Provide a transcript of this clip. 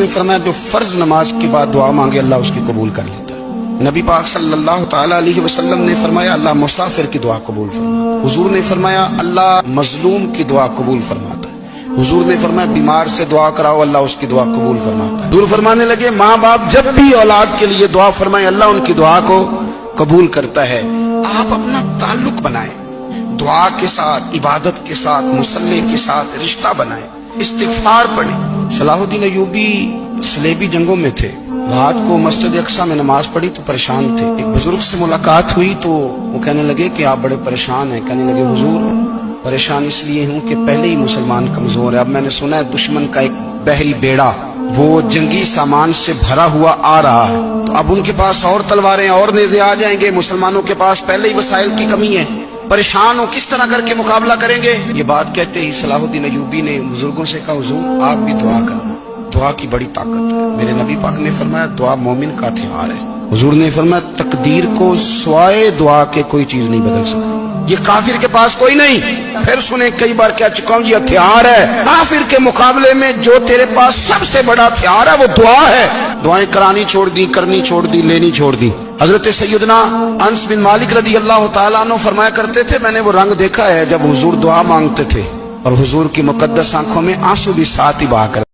ने फरमाया जो फर्ज नमाज के बाद दुआ मांगे अल्लाह उसकी कबूल कर लेता है। नबी पाक सल्लल्लाहु ताला अलैहि वसल्लम ने फरमाया अल्लाह मुसाफिर की दुआ कबूल फरमाता है। हुजूर ने फरमाया अल्लाह मजलूम की दुआ कबूल फरमाता है। हुजूर ने फरमाया बीमार से दुआ कराओ अल्लाह उसकी दुआ कबूल फरमाता है। दूर फरमाने लगे माँ बाप जब भी औलाद के लिए दुआ फरमाए अल्लाह उनकी दुआ को कबूल करता है। आप अपना ताल्लुक बनाएं दुआ के साथ, इबादत के साथ, मुसल्ले के साथ रिश्ता बनाएं, इस्तिगफार पढ़ें। सलाहुद्दीन अय्यूबी सलेबी जंगों में थे, रात को मस्जिद अक्सा में नमाज पढ़ी तो परेशान थे। एक बुजुर्ग से मुलाकात हुई तो वो कहने लगे कि आप बड़े परेशान हैं। कहने लगे हुजूर परेशान इसलिए हूँ कि पहले ही मुसलमान कमजोर है, अब मैंने सुना है दुश्मन का एक बहरी बेड़ा वो जंगी सामान से भरा हुआ आ रहा है, तो अब उनके पास और तलवारें और नेज़े आ जाएंगे, मुसलमानों के पास पहले ही वसाइल की कमी है, परेशान हो किस तरह करके मुकाबला करेंगे। ये बात कहते ही सलाहुद्दीन अय्यूबी ने बुजुर्गों से कहा हुजूर आप भी दुआ करना, दुआ की बड़ी ताकत है। मेरे नबी पाक ने फरमाया दुआ मोमिन का हथियार है। हुजूर ने फरमाया तकदीर को सिवाय दुआ के कोई चीज नहीं बदल सकती, ये काफिर के पास कोई नहीं। फिर सुने कई बार कह चुका हूं ये हथियार है, काफिर के मुकाबले में जो तेरे पास सबसे बड़ा हथियार है वो दुआ है। दुआएं करानी छोड़ दी, करनी छोड़ दी, लेनी छोड़ दी। हजरत सैयदना अनस बिन मालिक रदी अल्लाह तआला अन्हु फरमाया करते थे मैंने वो रंग देखा है जब हुजूर दुआ मांगते थे और हुजूर की मुकद्दस आंखों में आंसू भी साथ ही बहा कर